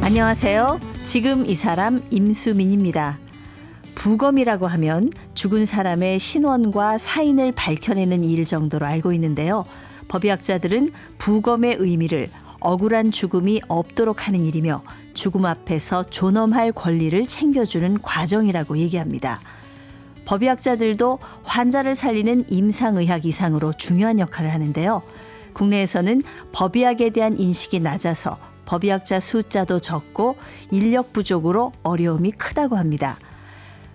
안녕하세요. 지금 이 사람 임수민입니다. 부검이라고 하면 죽은 사람의 신원과 사인을 밝혀내는 일 정도로 알고 있는데요. 법의학자들은 부검의 의미를 억울한 죽음이 없도록 하는 일이며 죽음 앞에서 존엄할 권리를 챙겨주는 과정이라고 얘기합니다. 법의학자들도 환자를 살리는 임상의학 이상으로 중요한 역할을 하는데요. 국내에서는 법의학에 대한 인식이 낮아서 법의학자 숫자도 적고 인력 부족으로 어려움이 크다고 합니다.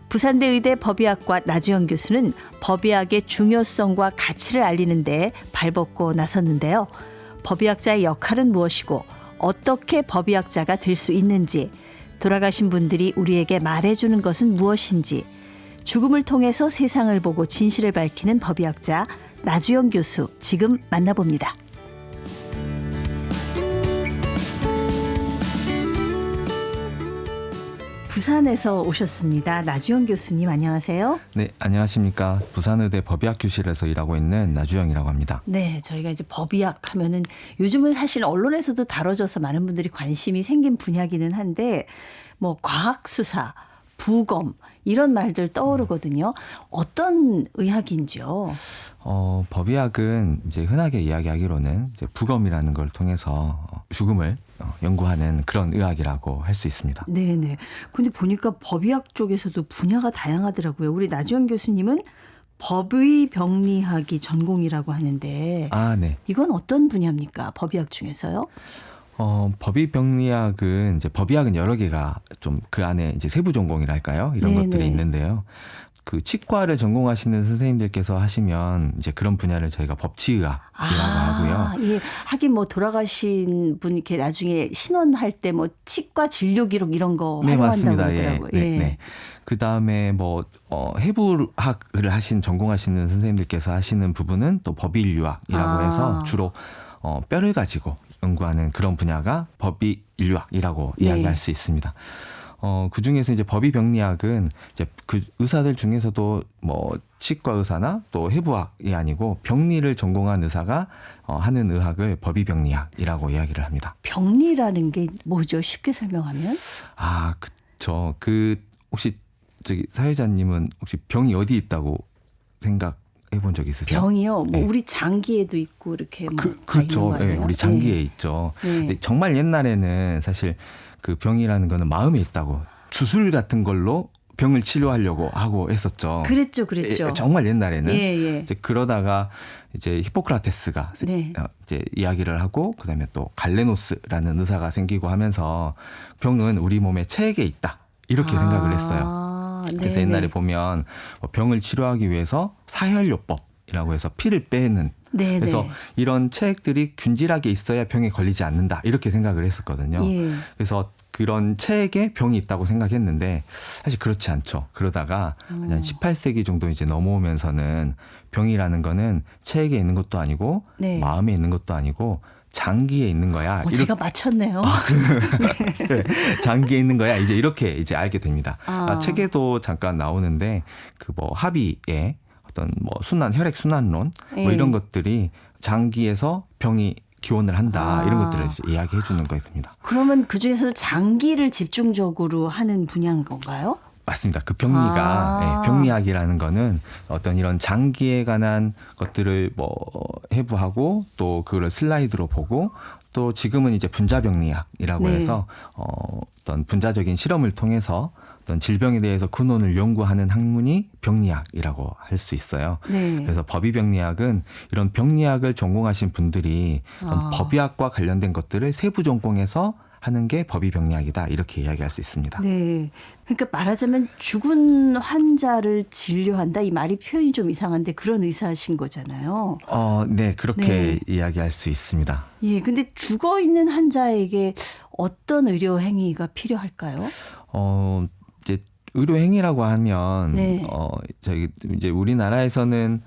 부산대 의대 법의학과 나주영 교수는 법의학의 중요성과 가치를 알리는 데 발벗고 나섰는데요. 법의학자의 역할은 무엇이고 어떻게 법의학자가 될 수 있는지, 돌아가신 분들이 우리에게 말해주는 것은 무엇인지, 죽음을 통해서 세상을 보고 진실을 밝히는 법의학자 나주영 교수, 지금 만나봅니다. 부산에서 오셨습니다. 나주영 교수님, 안녕하세요. 네, 안녕하십니까. 부산의대 법의학 교실에서 일하고 있는 나주영이라고 합니다. 네, 저희가 이제 법의학 하면은 요즘은 사실 언론에서도 다뤄져서 많은 분들이 관심이 생긴 분야기는 한데, 뭐 과학 수사, 부검 이런 말들 떠오르거든요. 어떤 의학인지요? 법의학은 이제 흔하게 이야기하기로는 이제 부검이라는 걸 통해서 죽음을 연구하는 그런 의학이라고 할 수 있습니다. 네네. 근데 보니까 법의학 쪽에서도 분야가 다양하더라고요. 우리 나주영 교수님은 법의병리학이 전공이라고 하는데, 네. 이건 어떤 분야입니까? 법의학 중에서요? 법의병리학은 이제 법의학은 여러 개가 좀 그 안에 이제 세부 전공이랄까요? 이런 네네. 것들이 있는데요. 그 치과를 전공하시는 선생님들께서 하시면 이제 그런 분야를 저희가 법치의학이라고 하고요. 예. 하긴 뭐 돌아가신 분 이렇게 나중에 신원할 때 뭐 치과 진료 기록 이런 거 네, 활용한다고 맞습니다. 하더라고요. 예. 네. 그 다음에 뭐 해부학을 전공하시는 선생님들께서 하시는 부분은 또 법의인류학이라고 해서 주로 뼈를 가지고 연구하는 그런 분야가 법의인류학이라고 네. 이야기할 수 있습니다. 그 중에서 이제 법의병리학은 이제 그 의사들 중에서도 뭐 치과 의사나 또 해부학이 아니고 병리를 전공한 의사가 하는 의학을 법의병리학이라고 이야기를 합니다. 병리라는 게 뭐죠? 쉽게 설명하면? 그쵸. 혹시 저기 사회자님은 혹시 병이 어디 있다고 생각해 본 적 있으세요? 병이요? 뭐 네. 우리 장기에도 있고 이렇게 뭐 그렇죠. 네, 우리 장기에 있죠. 네. 근데 정말 옛날에는 사실 그 병이라는 거는 마음에 있다고 주술 같은 걸로 병을 치료하려고 하고 했었죠. 그랬죠. 정말 옛날에는. 예. 이제 그러다가 이제 히포크라테스가 네. 이제 이야기를 하고 그다음에 또 갈레노스라는 의사가 생기고 하면서 병은 우리 몸의 체액에 있다. 이렇게 생각을 했어요. 그래서 네네. 옛날에 보면 병을 치료하기 위해서 사혈요법이라고 해서 피를 빼는 네네. 그래서 이런 체액들이 균질하게 있어야 병에 걸리지 않는다 이렇게 생각을 했었거든요. 예. 그래서 그런 체액에 병이 있다고 생각했는데 사실 그렇지 않죠. 그러다가 한 18세기 정도 이제 넘어오면서는 병이라는 거는 체액에 있는 것도 아니고 네. 마음에 있는 것도 아니고 장기에 있는 거야. 제가 맞췄네요. 네, 장기에 있는 거야. 이렇게 이제 알게 됩니다. 책에도 잠깐 나오는데 그 뭐 합의에 어떤 뭐 혈액 순환론 뭐 이런 것들이 장기에서 병이 기원을 한다 이런 것들을 이제 이야기해 주는 거였습니다. 그러면 그중에서도 장기를 집중적으로 하는 분야인 건가요? 맞습니다. 그 병리가 병리학이라는 거는 어떤 이런 장기에 관한 것들을 뭐 해부하고 또 그걸 슬라이드로 보고 또 지금은 이제 분자병리학이라고 네. 해서 어떤 분자적인 실험을 통해서 어떤 질병에 대해서 근원을 연구하는 학문이 병리학이라고 할 수 있어요. 네. 그래서 법의병리학은 이런 병리학을 전공하신 분들이 법의학과 관련된 것들을 세부 전공해서 하는 게 법의병리학이다 이렇게 이야기할 수 있습니다. 네. 그러니까 말하자면 죽은 환자를 진료한다 이 말이 표현이 좀 이상한데 그런 의사신 거잖아요. 네, 그렇게 이야기할 수 있습니다. 예. 근데 죽어 있는 환자에게 어떤 의료 행위가 필요할까요? 이제 의료 행위라고 하면 네. 저희 이제 우리나라에서는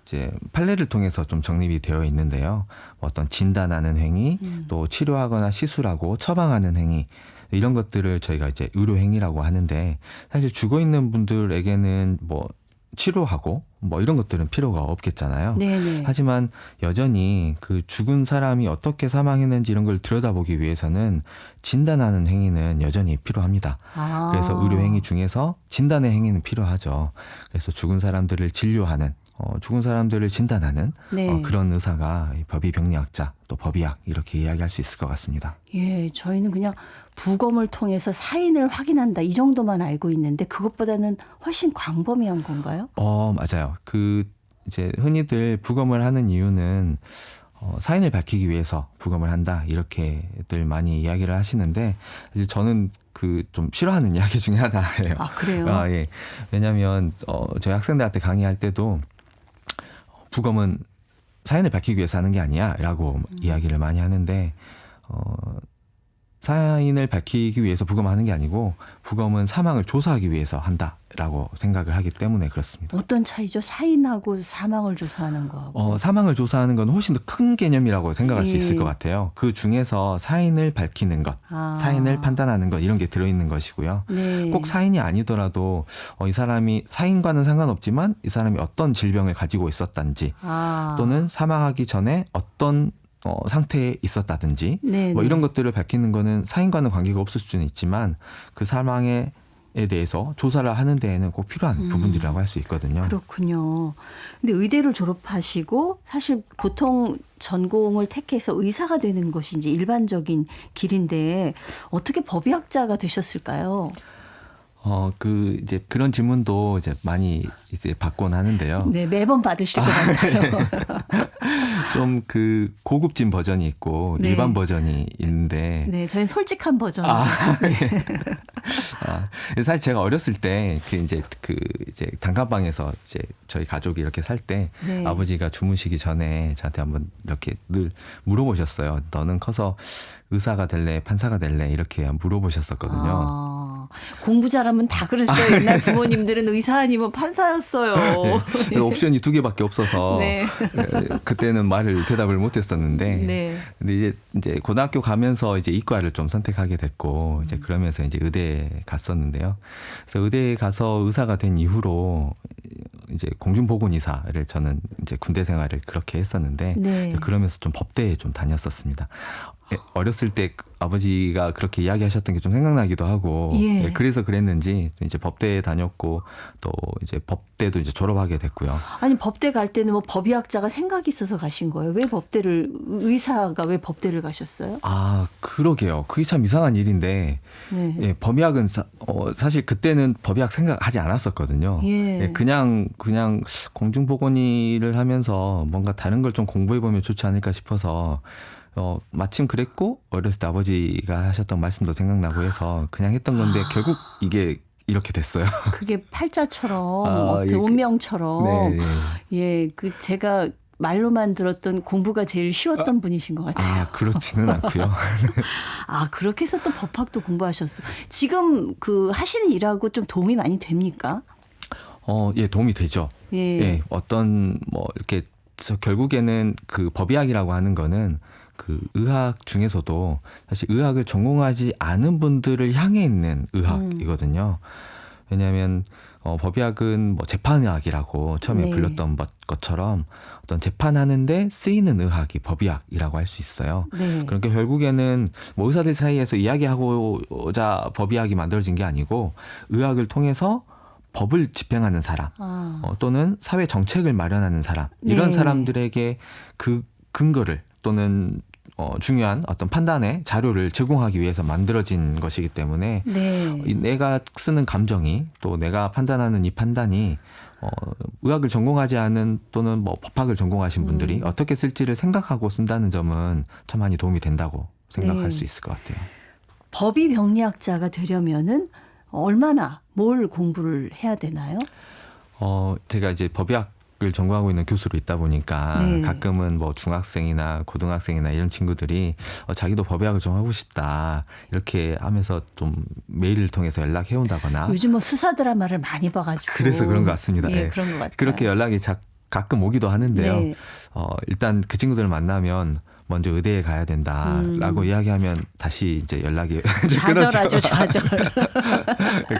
이제 판례를 통해서 좀 정립이 되어 있는데요. 어떤 진단하는 행위, 또 치료하거나 시술하고 처방하는 행위 이런 것들을 저희가 이제 의료 행위라고 하는데 사실 죽어 있는 분들에게는 뭐 치료하고 뭐 이런 것들은 필요가 없겠잖아요. 네네. 하지만 여전히 그 죽은 사람이 어떻게 사망했는지 이런 걸 들여다보기 위해서는 진단하는 행위는 여전히 필요합니다. 아. 그래서 의료 행위 중에서 진단의 행위는 필요하죠. 그래서 죽은 사람들을 진료하는 죽은 사람들을 진단하는 네. 그런 의사가 법의병리학자 또 법의학 이렇게 이야기할 수 있을 것 같습니다. 예, 저희는 그냥 부검을 통해서 사인을 확인한다 이 정도만 알고 있는데 그것보다는 훨씬 광범위한 건가요? 맞아요. 이제 흔히들 부검을 하는 이유는 사인을 밝히기 위해서 부검을 한다 이렇게들 많이 이야기를 하시는데 이제 저는 좀 싫어하는 이야기 중에 하나예요. 아, 그래요? 예. 왜냐하면 저희 학생들한테 강의할 때도 부검은 사인을 밝히기 위해서 하는 게 아니야라고 이야기를 많이 하는데 사인을 밝히기 위해서 부검하는 게 아니고 부검은 사망을 조사하기 위해서 한다라고 생각을 하기 때문에 그렇습니다. 어떤 차이죠? 사인하고 사망을 조사하는 거하고. 사망을 조사하는 건 훨씬 더 큰 개념이라고 생각할 수 예. 있을 것 같아요. 그 중에서 사인을 밝히는 것, 사인을 판단하는 것 이런 게 들어있는 것이고요. 네. 꼭 사인이 아니더라도 이 사람이 사인과는 상관없지만 이 사람이 어떤 질병을 가지고 있었단지 또는 사망하기 전에 어떤 상태에 있었다든지 네네. 뭐 이런 것들을 밝히는 거는 사인과는 관계가 없을 수는 있지만 그 사망에 대해서 조사를 하는 데에는 꼭 필요한 부분들이라고 할 수 있거든요. 그렇군요. 근데 의대를 졸업하시고 사실 보통 전공을 택해서 의사가 되는 것이 이제 일반적인 길인데 어떻게 법의학자가 되셨을까요? 이제 그런 질문도 이제 많이 이제 받곤 하는데요. 네, 매번 받으실 것 같아요. 좀 고급진 버전이 있고 네. 일반 버전이 있는데. 네, 저희는 솔직한 버전. 사실 제가 어렸을 때 이제 단칸방에서 이제 저희 가족이 이렇게 살 때 네. 아버지가 주무시기 전에 저한테 한번 이렇게 늘 물어보셨어요. 너는 커서 의사가 될래, 판사가 될래 이렇게 물어보셨었거든요. 공부 잘하면 다 그랬어요. 옛날 부모님들은 의사 아니면 판사였어요. 네. 옵션이 2개밖에 없어서 네. 그때는 대답을 못했었는데, 네. 근데 이제 고등학교 가면서 이제 이과를 좀 선택하게 됐고 이제 그러면서 이제 의대에 갔었는데요. 그래서 의대에 가서 의사가 된 이후로 이제 공중보건의사를 저는 이제 군대 생활을 그렇게 했었는데 네. 그러면서 좀 법대에 좀 다녔었습니다. 어렸을 때 아버지가 그렇게 이야기하셨던 게 좀 생각나기도 하고 예. 그래서 그랬는지 이제 법대에 다녔고 또 이제 법대도 이제 졸업하게 됐고요. 아니 법대 갈 때는 뭐 법의학자가 생각이 있어서 가신 거예요? 왜 의사가 왜 법대를 가셨어요? 그러게요. 그게 참 이상한 일인데 네. 예, 법의학은 사실 그때는 법의학 생각하지 않았었거든요. 예. 그냥 공중보건의를 하면서 뭔가 다른 걸 좀 공부해 보면 좋지 않을까 싶어서 마침 그랬고 어렸을 때 아버지가 하셨던 말씀도 생각나고 해서 그냥 했던 건데 결국 이게 이렇게 됐어요. 그게 팔자처럼 예, 운명처럼 네. 예, 제가 말로만 들었던 공부가 제일 쉬웠던 분이신 것 같아요. 그렇지는 않고요. 그렇게 해서 또 법학도 공부하셨어요. 지금 하시는 일하고 좀 도움이 많이 됩니까? 예, 도움이 되죠. 예, 이렇게 결국에는 법의학이라고 하는 거는 의학 중에서도 사실 의학을 전공하지 않은 분들을 향해 있는 의학이거든요. 왜냐하면 법의학은 재판의학이라고 처음에 네. 불렸던 것처럼 어떤 재판하는데 쓰이는 의학이 법의학이라고 할 수 있어요. 네. 그러니까 결국에는 의사들 사이에서 이야기하고자 법의학이 만들어진 게 아니고 의학을 통해서 법을 집행하는 사람 또는 사회 정책을 마련하는 사람 이런 네. 사람들에게 그 근거를 또는 중요한 어떤 판단의 자료를 제공하기 위해서 만들어진 것이기 때문에 네. 내가 쓰는 감정이 또 내가 판단하는 이 판단이 의학을 전공하지 않은 또는 법학을 전공하신 분들이 어떻게 쓸지를 생각하고 쓴다는 점은 참 많이 도움이 된다고 생각할 네. 수 있을 것 같아요. 법의병리학자가 되려면은 얼마나 뭘 공부를 해야 되나요? 제가 이제 법의학을 전공하고 있는 교수로 있다 보니까 네. 가끔은 중학생이나 고등학생이나 이런 친구들이 자기도 법의학을 좀 하고 싶다 이렇게 하면서 좀 메일을 통해서 연락해 온다거나 요즘 수사 드라마를 많이 봐가지고 그래서 그런 것 같습니다. 예, 네. 그런 것 같아요. 그렇게 연락이 가끔 오기도 하는데요. 네. 일단 그 친구들을 만나면 먼저 의대에 가야 된다라고 이야기하면 다시 이제 연락이 좌절하죠, 좌절.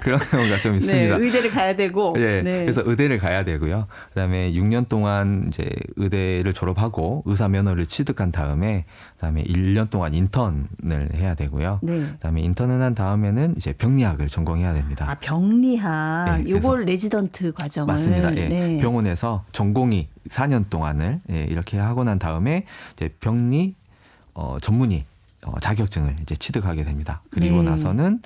그런 경우가 좀 있습니다. 네, 의대를 가야 되고. 네, 네. 그래서 의대를 가야 되고요. 그다음에 6년 동안 이제 의대를 졸업하고 의사 면허를 취득한 다음에 그다음에 1년 동안 인턴을 해야 되고요. 네. 그다음에 인턴을 한 다음에는 이제 병리학을 전공해야 됩니다. 아, 병리학. 네, 요걸 레지던트 과정을. 맞습니다. 예. 네. 병원에서 전공의 4년 동안을 이렇게 하고 난 다음에 이제 병리 전문의 자격증을 이제 취득하게 됩니다. 그리고 네. 나서는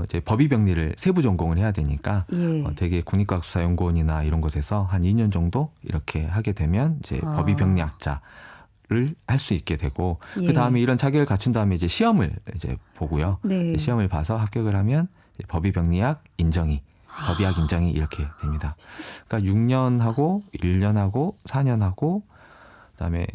이제 법의병리를 세부 전공을 해야 되니까 예. 되게 국립과학수사연구원이나 이런 곳에서 한 2년 정도 이렇게 하게 되면 이제 법의병리학자를 할 수 있게 되고 예. 그 다음에 이런 자격을 갖춘 다음에 이제 시험을 이제 보고요. 네. 시험을 봐서 합격을 하면 이제 법의병리학 인정이 법의학 인정이 이렇게 됩니다. 그러니까 6년 하고 1년 하고 4년 하고 그다음에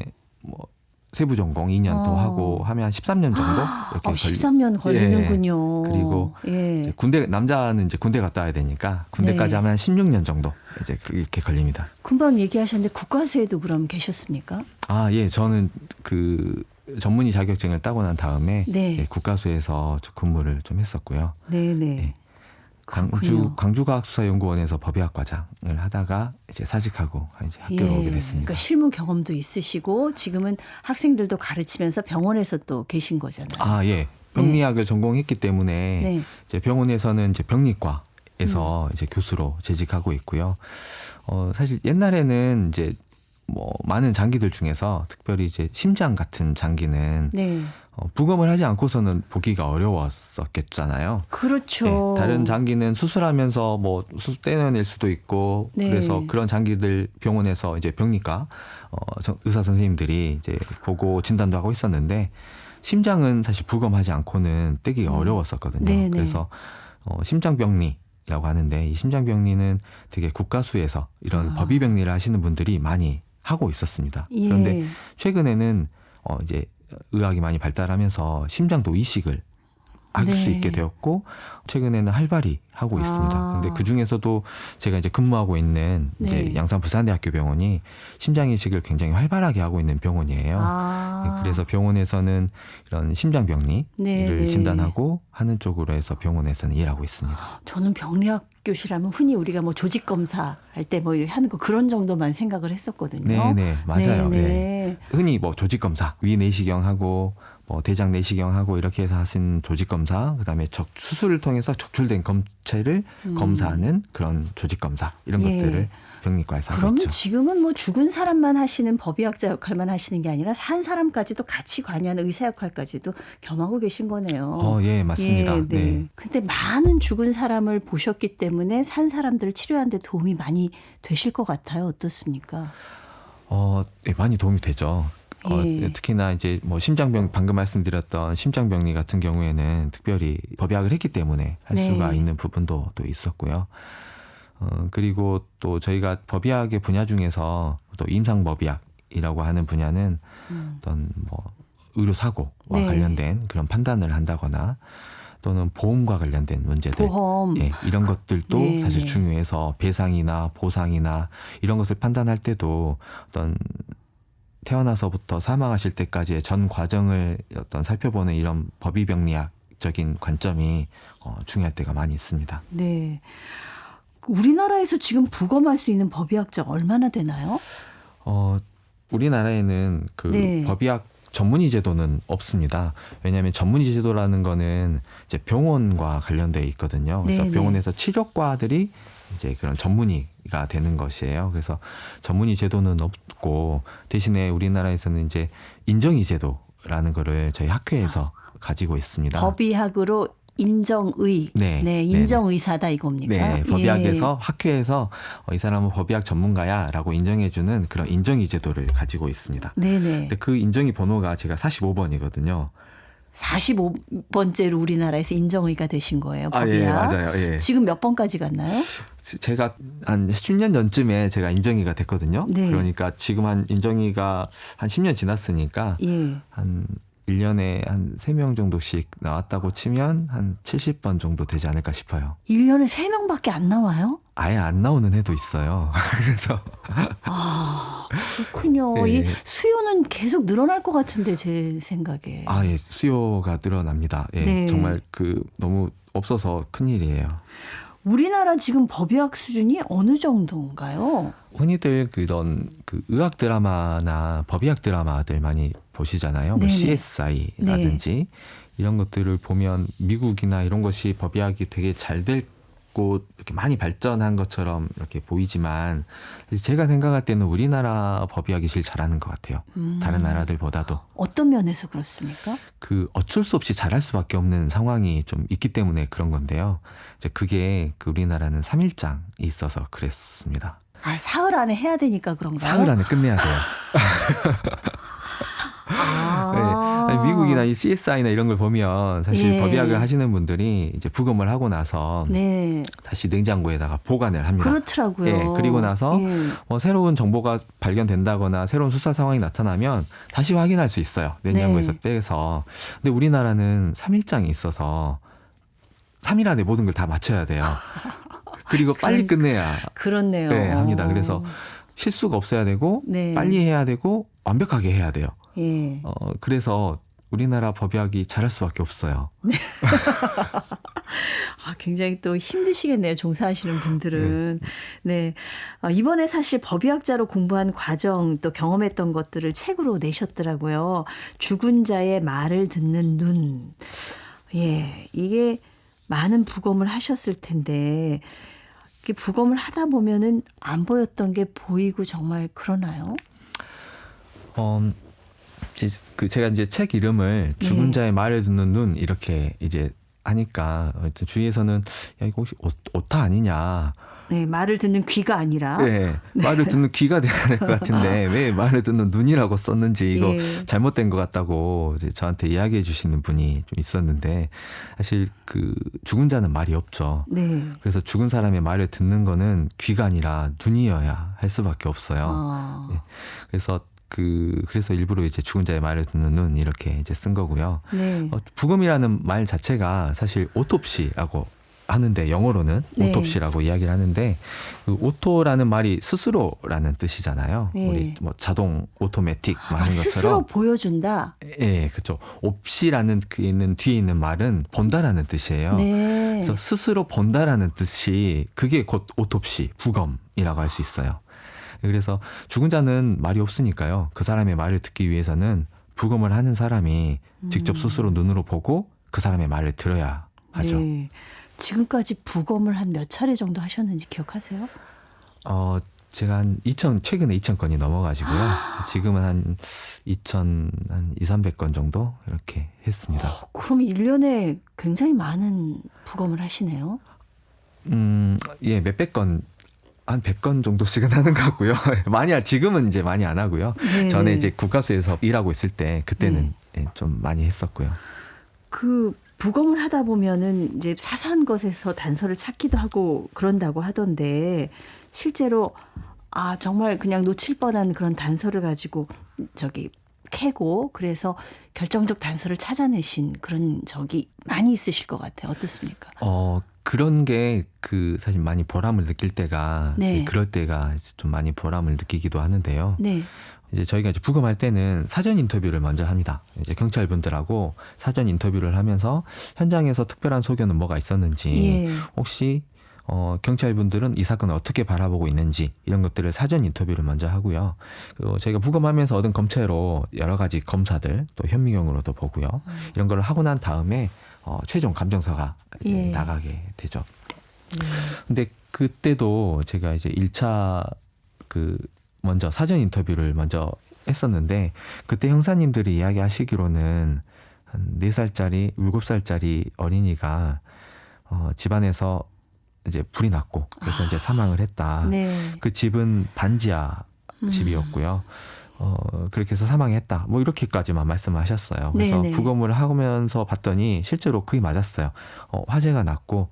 뭐 세부 전공 2년 더 하고 하면 한 13년 정도 이렇게 13년 걸리는군요. 예. 그리고 예. 이제 군대 남자는 이제 군대 갔다 와야 되니까 군대까지 네. 하면 한 16년 정도 이제 이렇게 걸립니다. 금방 얘기하셨는데 국가수에도 그럼 계셨습니까? 아, 예. 저는 그 전문의 자격증을 따고 난 다음에 네. 예, 국가수에서 근무를 좀 했었고요. 네네. 예. 그렇군요. 광주과학수사연구원에서 법의학 과장을 하다가 이제 사직하고 이제 학교로 오게 됐습니다. 그러니까 실무 경험도 있으시고 지금은 학생들도 가르치면서 병원에서 또 계신 거잖아요. 아, 예. 병리학을 전공했기 때문에 네. 이제 병원에서는 이제 병리과에서 이제 교수로 재직하고 있고요. 사실 옛날에는 이제 뭐 많은 장기들 중에서 특별히 이제 심장 같은 장기는 네. 부검을 하지 않고서는 보기가 어려웠었겠잖아요. 그렇죠. 네, 다른 장기는 수술하면서 뭐 떼어낼 수도 있고 네. 그래서 그런 장기들 병원에서 이제 병리과 의사 선생님들이 이제 보고 진단도 하고 있었는데 심장은 사실 부검하지 않고는 떼기가 어려웠었거든요. 네네. 그래서 심장병리라고 하는데 이 심장병리는 되게 국가수에서 이런 법의병리를 하시는 분들이 많이 하고 있었습니다. 예. 그런데 최근에는 이제 의학이 많이 발달하면서 심장도 이식을 할 수 네. 있게 되었고 최근에는 활발히 하고 있습니다. 그런데 그 중에서도 제가 이제 근무하고 있는 이제 네. 양산 부산대학교 병원이 심장 이식을 굉장히 활발하게 하고 있는 병원이에요. 아. 그래서 병원에서는 이런 심장병리를 네, 네. 진단하고 하는 쪽으로 해서 병원에서는 일하고 있습니다. 저는 병리학 교시라면 흔히 우리가 뭐 조직 검사 할 때 뭐 이렇게 하는 거 그런 정도만 생각을 했었거든요. 네, 맞아요. 네, 네. 네. 흔히 뭐 조직 검사, 위 내시경하고 뭐 대장 내시경하고 이렇게 해서 하신 조직 검사, 그다음에 수술을 통해서 적출된 검체를 검사하는 그런 조직 검사 이런 예. 것들을 병리과에서 하고 그러면 있죠. 지금은 뭐 죽은 사람만 하시는 법의학자 역할만 하시는 게 아니라 산 사람까지도 같이 관여하는 의사 역할까지도 겸하고 계신 거네요. 예, 맞습니다. 예, 네. 근데 많은 죽은 사람을 보셨기 때문에 산 사람들을 치료하는 데 도움이 많이 되실 것 같아요. 어떻습니까? 네, 많이 도움이 되죠. 예. 특히나 이제 뭐 심장병 방금 말씀드렸던 심장병리 같은 경우에는 특별히 법의학을 했기 때문에 할 네. 수가 있는 부분도 또 있었고요. 그리고 또 저희가 법의학의 분야 중에서 또 임상법의학이라고 하는 분야는 어떤 뭐 의료 사고와 네. 관련된 그런 판단을 한다거나 또는 보험과 관련된 문제들, 보험. 예, 이런 것들도 네. 사실 중요해서 배상이나 보상이나 이런 것을 판단할 때도 어떤 태어나서부터 사망하실 때까지의 전 과정을 어떤 살펴보는 이런 법의병리학적인 관점이 중요할 때가 많이 있습니다. 네. 우리나라에서 지금 부검할 수 있는 법의학자가 얼마나 되나요? 우리나라에는 그 네. 법의학 전문의 제도는 없습니다. 왜냐하면 전문의 제도라는 거는 이제 병원과 관련돼 있거든요. 그래서 네네. 병원에서 치료과들이 이제 그런 전문의가 되는 것이에요. 그래서 전문의 제도는 없고 대신에 우리나라에서는 이제 인정의 제도라는 거를 저희 학회에서 가지고 있습니다. 법의학으로 인정의. 네. 인정의사다 이겁니까? 네, 법의학에서 학회에서 이 사람은 법의학 전문가야라고 인정해주는 그런 인정의 제도를 가지고 있습니다. 네네. 근데 그 인정의 번호가 제가 45번이거든요. 45번째로 우리나라에서 인정의가 되신 거예요. 아, 법의학. 예, 맞아요. 예. 지금 몇 번까지 갔나요? 제가 한 10년 전쯤에 제가 인정의가 됐거든요. 네. 그러니까 지금 한 인정의가 한 10년 지났으니까 예. 한 1년에 한 3명 정도씩 나왔다고 치면 한 70번 정도 되지 않을까 싶어요. 1년에 3명밖에 안 나와요? 아예 안 나오는 해도 있어요. 그래서 아, 그렇군요. 네. 이 수요는 계속 늘어날 것 같은데 제 생각에. 예, 수요가 늘어납니다. 예, 네. 정말 너무 없어서 큰일이에요. 우리나라 지금 법의학 수준이 어느 정도인가요? 흔히들 그런 의학 드라마나 법의학 드라마들 많이 보시잖아요. 뭐 네네. CSI라든지 이런 것들을 보면 미국이나 이런 것이 법의학이 되게 잘 됐고 이렇게 많이 발전한 것처럼 이렇게 보이지만 제가 생각할 때는 우리나라 법의학이 제일 잘하는 것 같아요. 다른 나라들보다도. 어떤 면에서 그렇습니까? 어쩔 수 없이 잘할 수밖에 없는 상황이 좀 있기 때문에 그런 건데요. 이제 그게 우리나라는 3일장이 있어서 그랬습니다. 아, 사흘 안에 해야 되니까 그런가요? 사흘 안에 끝내야 돼요. 아. 네. 미국이나 이 CSI나 이런 걸 보면 사실 예. 법의학을 하시는 분들이 이제 부검을 하고 나서 네. 다시 냉장고에다가 보관을 합니다. 그렇더라고요. 예, 그리고 나서 예. 새로운 정보가 발견된다거나 새로운 수사 상황이 나타나면 다시 확인할 수 있어요. 냉장고에서 네. 빼서. 근데 우리나라는 3일장이 있어서 3일 안에 모든 걸 다 맞춰야 돼요. 그리고 빨리 끝내야 그렇네요. 네, 합니다. 그래서 실수가 없어야 되고 네. 빨리 해야 되고 완벽하게 해야 돼요. 예. 그래서 우리나라 법의학이 잘할 수밖에 없어요. 아, 굉장히 또 힘드시겠네요. 종사하시는 분들은. 네. 이번에 사실 법의학자로 공부한 과정 또 경험했던 것들을 책으로 내셨더라고요. 죽은 자의 말을 듣는 눈. 예. 이게 많은 부검을 하셨을 텐데 이렇게 부검을 하다 보면은 안 보였던 게 보이고 정말 그러나요? 제가 이제 책 이름을 죽은 네. 자의 말을 듣는 눈 이렇게 이제 하니까 주위에서는 야 이거 혹시 오타 아니냐? 네, 말을 듣는 귀가 아니라. 네, 말을 듣는 귀가 돼야 될 것 같은데 왜 말을 듣는 눈이라고 썼는지 이거 예. 잘못된 것 같다고 이제 저한테 이야기해 주시는 분이 좀 있었는데 사실 죽은 자는 말이 없죠. 네. 그래서 죽은 사람의 말을 듣는 거는 귀가 아니라 눈이어야 할 수밖에 없어요. 아. 예. 그래서 일부러 이제 죽은 자의 말을 듣는 눈 이렇게 이제 쓴 거고요. 네. 부검이라는 말 자체가 사실 오토피라고 하는데 영어로는 네. 오토피라고 이야기를 하는데 오토라는 말이 스스로라는 뜻이잖아요. 네. 우리 뭐 자동 오토매틱 하는 것처럼. 스스로 보여준다. 예, 그렇죠. 옵시라는 뒤에 있는 말은 본다라는 뜻이에요. 네. 그래서 스스로 본다라는 뜻이 그게 곧 오토피, 부검이라고 할 수 있어요. 그래서 죽은 자는 말이 없으니까요. 그 사람의 말을 듣기 위해서는 부검을 하는 사람이 직접 스스로 눈으로 보고 그 사람의 말을 들어야 하죠. 네. 지금까지 부검을 한 몇 차례 정도 하셨는지 기억하세요? 제가 최근에 2,000건이 넘어가지고요. 지금은 한 2,300건 정도 이렇게 했습니다. 그럼 1년에 굉장히 많은 부검을 하시네요. 예, 몇백 건, 한 100건 정도씩은 하는 것 같고요. 지금은 이제 많이 안 하고요. 네. 전에 이제 국가수에서 일하고 있을 때 그때는 예, 좀 많이 했었고요. 부검을 하다 보면은 이제 사소한 것에서 단서를 찾기도 하고 그런다고 하던데 실제로 정말 그냥 놓칠 뻔한 그런 단서를 가지고 캐고 그래서 결정적 단서를 찾아내신 그런 적이 많이 있으실 것 같아요. 어떻습니까? 그런 게 사실 많이 보람을 느낄 때가 네. 그럴 때가 좀 많이 보람을 느끼기도 하는데요. 네. 이제 저희가 이제 부검할 때는 사전 인터뷰를 먼저 합니다. 이제 경찰분들하고 사전 인터뷰를 하면서 현장에서 특별한 소견은 뭐가 있었는지, 예. 혹시 경찰분들은 이 사건을 어떻게 바라보고 있는지 이런 것들을 사전 인터뷰를 먼저 하고요. 그리고 저희가 부검하면서 얻은 검체로 여러 가지 검사들 또 현미경으로도 보고요. 이런 걸 하고 난 다음에 최종 감정서가 예. 나가게 되죠. 근데 그때도 제가 이제 1차 먼저 사전 인터뷰를 먼저 했었는데 그때 형사님들이 이야기하시기로는 한 4살짜리, 7살짜리 어린이가 집안에서 이제 불이 났고 그래서 이제 사망을 했다. 네. 그 집은 반지하 집이었고요. 그렇게 해서 사망했다. 뭐 이렇게까지만 말씀하셨어요. 그래서 네네. 부검을 하면서 봤더니 실제로 그게 맞았어요. 화재가 났고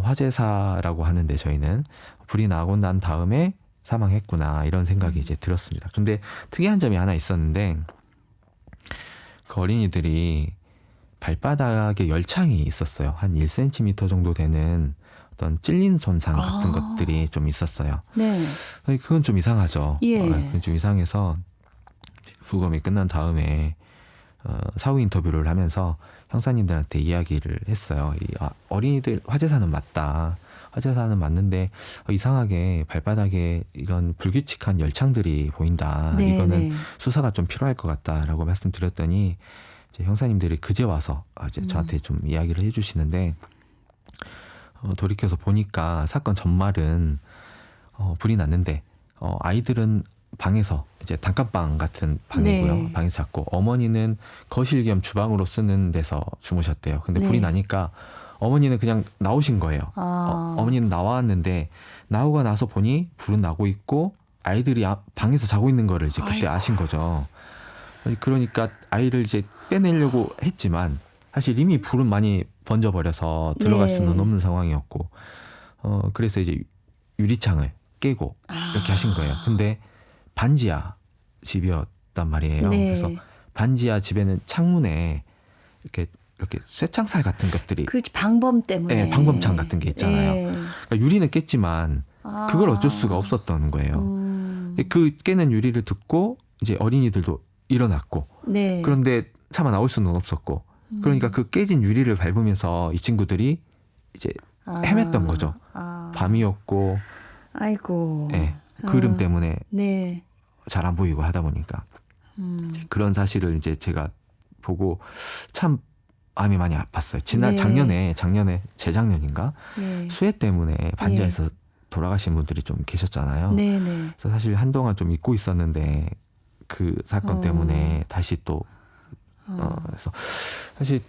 화재사라고 하는데 저희는 불이 나고 난 다음에 사망했구나 이런 생각이 이제 들었습니다. 근데 특이한 점이 하나 있었는데 그 어린이들이 발바닥에 열창이 있었어요. 한 1cm 정도 되는 어떤 찔린 손상 같은 것들이 좀 있었어요. 네. 그건 좀 이상하죠. 예. 그건 좀 이상해서 부검이 끝난 다음에 사후 인터뷰를 하면서 형사님들한테 이야기를 했어요. 어린이들 화재사는 맞다. 화재사는 맞는데 이상하게 발바닥에 이런 불규칙한 열창들이 보인다. 네, 이거는 네. 수사가 좀 필요할 것 같다라고 말씀드렸더니 이제 형사님들이 그제 와서 이제 저한테 좀 이야기를 해주시는데 돌이켜서 보니까 사건 전말은 불이 났는데 아이들은 방에서 이제 단칸방 같은 방이고요. 네. 방에서 잤고 어머니는 거실 겸 주방으로 쓰는 데서 주무셨대요. 근데 네. 불이 나니까 어머니는 그냥 나오신 거예요. 어머니는 나왔는데 나오고 나서 보니 불은 나고 있고 아이들이 방에서 자고 있는 거를 이제 그때 아신 거죠. 그러니까 아이를 이제 빼내려고 했지만 사실 이미 불은 많이 번져버려서 들어갈 네. 수는 없는 상황이었고 그래서 이제 유리창을 깨고 이렇게 하신 거예요. 근데 반지하 집이었단 말이에요. 네. 그래서 반지하 집에는 창문에 이렇게 쇠창살 같은 것들이 그 방범 때문에. 네, 방범창 같은 게 있잖아요. 네. 그러니까 유리는 깼지만 그걸 어쩔 수가 없었던 거예요. 근데 그 깨는 유리를 듣고 이제 어린이들도 일어났고 네. 그런데 차마 나올 수는 없었고 그러니까 그 깨진 유리를 밟으면서 이 친구들이 이제 헤맸던 거죠. 밤이었고 아이고. 네, 그름 때문에 네. 잘 안 보이고 하다 보니까 그런 사실을 이제 제가 보고 참 마음이 많이 아팠어요. 네. 작년에 재작년인가 네. 수해 때문에 반지하에서 돌아가신 분들이 좀 계셨잖아요. 네, 네. 그래서 사실 한동안 좀 잊고 있었는데 그 사건 때문에 다시 또 그래서 사실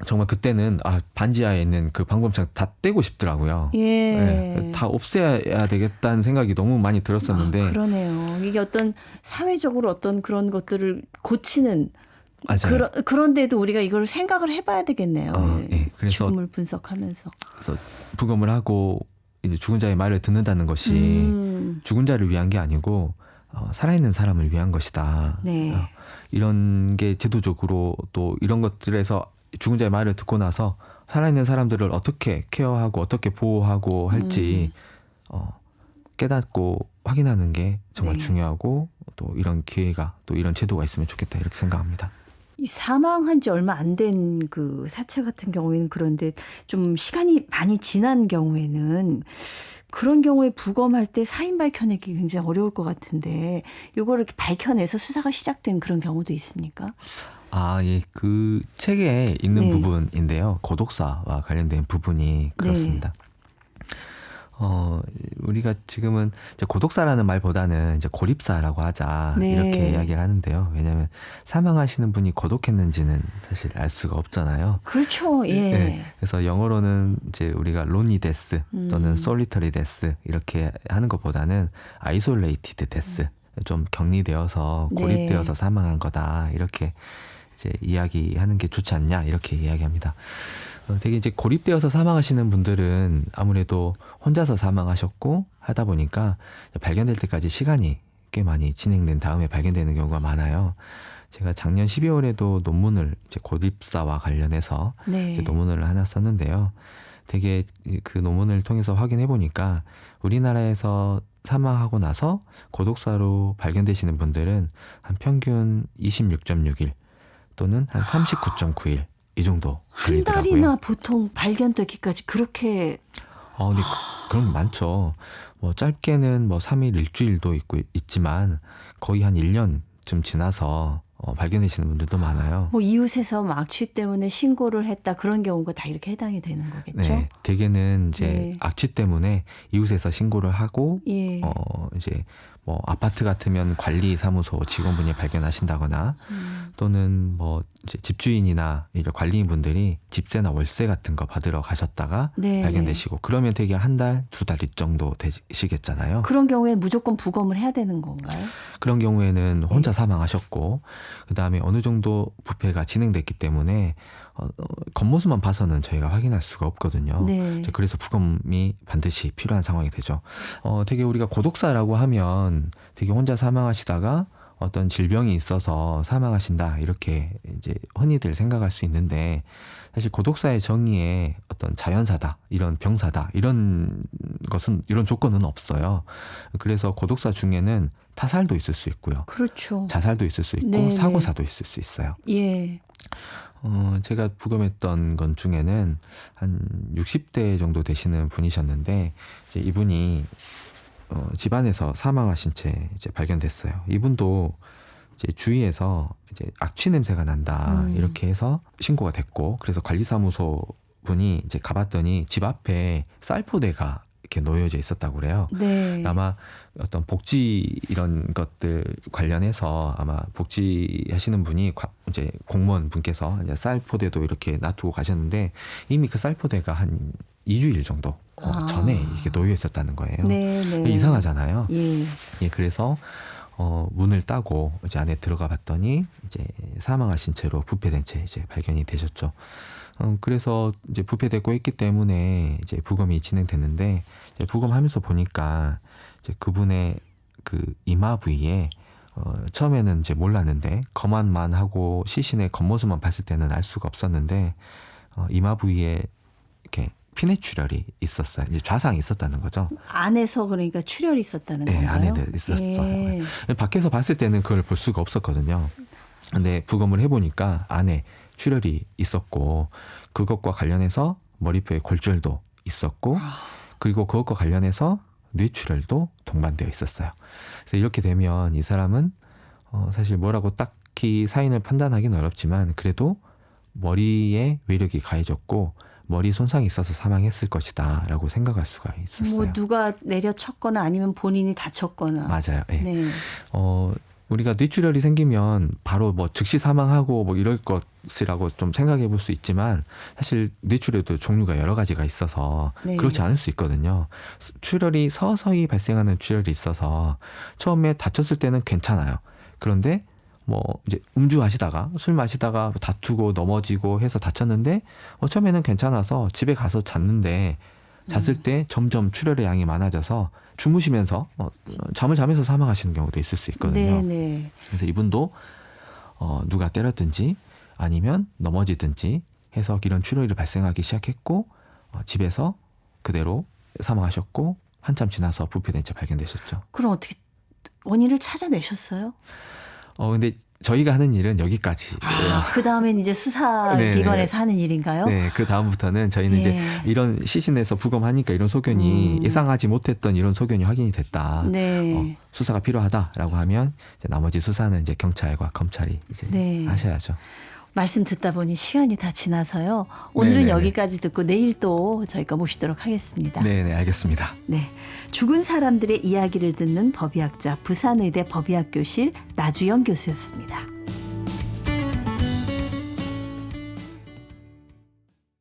정말 그때는 반지하에 있는 그 방범창 다 떼고 싶더라고요. 예. 네, 다 없애야 되겠다는 생각이 너무 많이 들었었는데 그러네요. 이게 어떤 사회적으로 어떤 그런 것들을 고치는 맞아요. 그런데도 우리가 이걸 생각을 해봐야 되겠네요. 예. 그래서 죽음을 분석하면서. 그래서 부검을 하고 이제 죽은 자의 말을 듣는다는 것이 죽은 자를 위한 게 아니고 살아있는 사람을 위한 것이다. 네. 이런 게 제도적으로 또 이런 것들에서 죽은 자의 말을 듣고 나서 살아있는 사람들을 어떻게 케어하고 어떻게 보호하고 할지 깨닫고 확인하는 게 정말 네. 중요하고 또 이런 기회가 또 이런 제도가 있으면 좋겠다 이렇게 생각합니다. 이 사망한 지 얼마 안 된 그 사체 같은 경우에는 그런데 좀 시간이 많이 지난 경우에는 그런 경우에 부검할 때 사인 밝혀내기 굉장히 어려울 것 같은데 이거를 이렇게 밝혀내서 수사가 시작된 그런 경우도 있습니까? 예. 그 책에 있는 네. 부분인데요. 고독사와 관련된 부분이 그렇습니다. 우리가 지금은 이제 고독사라는 말보다는 이제 고립사라고 하자 네. 이렇게 이야기를 하는데요. 왜냐하면 사망하시는 분이 고독했는지는 사실 알 수가 없잖아요. 그렇죠. 예. 네. 그래서 영어로는 이제 우리가 lonely death 또는 solitary death 이렇게 하는 것보다는 isolated death 좀 격리되어서 고립되어서 네. 사망한 거다 이렇게 이제 이야기하는 게 좋지 않냐 이렇게 이야기합니다. 되게 이제 고립되어서 사망하시는 분들은 아무래도 혼자서 사망하셨고 하다 보니까 발견될 때까지 시간이 꽤 많이 진행된 다음에 발견되는 경우가 많아요. 제가 작년 12월에도 논문을 이제 고립사와 관련해서 네. 이제 논문을 하나 썼는데요. 되게 그 논문을 통해서 확인해 보니까 우리나라에서 사망하고 나서 고독사로 발견되시는 분들은 한 평균 26.6일 또는 한 39.9일 이 정도 한 걸리더라고요. 달이나 보통 발견되기까지 그렇게 근데 그런 거 많죠. 뭐 짧게는 뭐 3일, 일주일도 있지만 거의 한 1년쯤 지나서 발견되시는 분들도 많아요. 뭐 이웃에서 뭐 악취 때문에 신고를 했다 그런 경우가 다 이렇게 해당이 되는 거겠죠? 네, 대개는 이제 네. 악취 때문에 이웃에서 신고를 하고 예. 이제 뭐 아파트 같으면 관리사무소 직원분이 발견하신다거나 또는 뭐 이제 집주인이나 이제 관리인분들이 집세나 월세 같은 거 받으러 가셨다가 네. 발견되시고 그러면 되게 한 달, 2달 정도 되시겠잖아요. 그런 경우에 무조건 부검을 해야 되는 건가요? 그런 경우에는 혼자 사망하셨고 그다음에 어느 정도 부패가 진행됐기 때문에 겉모습만 봐서는 저희가 확인할 수가 없거든요. 네. 그래서 부검이 반드시 필요한 상황이 되죠. 되게 우리가 고독사라고 하면 되게 혼자 사망하시다가 어떤 질병이 있어서 사망하신다 이렇게 이제 흔히들 생각할 수 있는데 사실 고독사의 정의에 어떤 자연사다 이런 병사다 이런 것은 이런 조건은 없어요. 그래서 고독사 중에는 타살도 있을 수 있고요. 그렇죠. 자살도 있을 수 있고 네, 사고사도 있을 수 있어요. 예. 제가 부검했던 건 중에는 한 60대 정도 되시는 분이셨는데 이제 이분이 집안에서 사망하신 채 이제 발견됐어요. 이분도 이제 주위에서 이제 악취 냄새가 난다 이렇게 해서 신고가 됐고 그래서 관리사무소 분이 이제 가봤더니 집 앞에 쌀포대가 이렇게 놓여져 있었다고 그래요. 네. 아마 어떤 복지 이런 것들 관련해서 아마 복지하시는 분이 이제 공무원 분께서 이제 쌀포대도 이렇게 놔두고 가셨는데 이미 그 쌀포대가 한 2주일 정도 전에 이게 놓여 있었다는 거예요. 네, 네. 이상하잖아요. 예. 예, 그래서 문을 따고 이제 안에 들어가 봤더니 이제 사망하신 채로 부패된 채 이제 발견이 되셨죠. 그래서 이제 부패되고 있기 때문에 이제 부검이 진행됐는데 이제 부검하면서 보니까 이제 그분의 그 이마 부위에 처음에는 이제 몰랐는데 검안만 하고 시신의 겉모습만 봤을 때는 알 수가 없었는데 이마 부위에 이렇게 피뇌출혈이 있었어요. 이제 좌상이 있었다는 거죠. 안에서 그러니까 출혈이 있었다는 네, 건가요? 안에 있었어요. 예. 밖에서 봤을 때는 그걸 볼 수가 없었거든요. 근데 부검을 해보니까 안에 출혈이 있었고 그것과 관련해서 머리뼈에 골절도 있었고 그리고 그것과 관련해서 뇌출혈도 동반되어 있었어요. 그래서 이렇게 되면 이 사람은 사실 뭐라고 딱히 사인을 판단하기는 어렵지만 그래도 머리에 외력이 가해졌고 머리 손상이 있어서 사망했을 것이다 라고 생각할 수가 있었어요. 뭐 누가 내려쳤거나 아니면 본인이 다쳤거나. 맞아요. 네. 네. 우리가 뇌출혈이 생기면 바로 뭐 즉시 사망하고 뭐 이럴 것이라고 좀 생각해 볼 수 있지만 사실 뇌출혈도 종류가 여러 가지가 있어서 네. 그렇지 않을 수 있거든요. 출혈이 서서히 발생하는 출혈이 있어서 처음에 다쳤을 때는 괜찮아요. 그런데 뭐 이제 음주하시다가 술 마시다가 다투고 넘어지고 해서 다쳤는데 처음에는 괜찮아서 집에 가서 잤는데 잤을 때 점점 출혈의 양이 많아져서 주무시면서 잠을 자면서 사망하시는 경우도 있을 수 있거든요. 네네. 그래서 이분도 누가 때렸든지 아니면 넘어지든지 해서 이런 출혈이 발생하기 시작했고 집에서 그대로 사망하셨고 한참 지나서 부패된 채 발견되셨죠. 그럼 어떻게 원인을 찾아내셨어요? 근데 저희가 하는 일은 여기까지예요. 그 다음엔 이제 수사기관에서 하는 일인가요? 네, 그 다음부터는 저희는 예. 이제 이런 시신에서 부검하니까 이런 소견이 예상하지 못했던 이런 소견이 확인이 됐다. 네. 수사가 필요하다라고 하면 이제 나머지 수사는 이제 경찰과 검찰이 이제 네. 하셔야죠. 말씀 듣다 보니 시간이 다 지나서요. 오늘은 네네네. 여기까지 듣고 내일 또 저희가 모시도록 하겠습니다. 네, 알겠습니다. 네, 죽은 사람들의 이야기를 듣는 법의학자 부산의대 법의학교실 나주영 교수였습니다.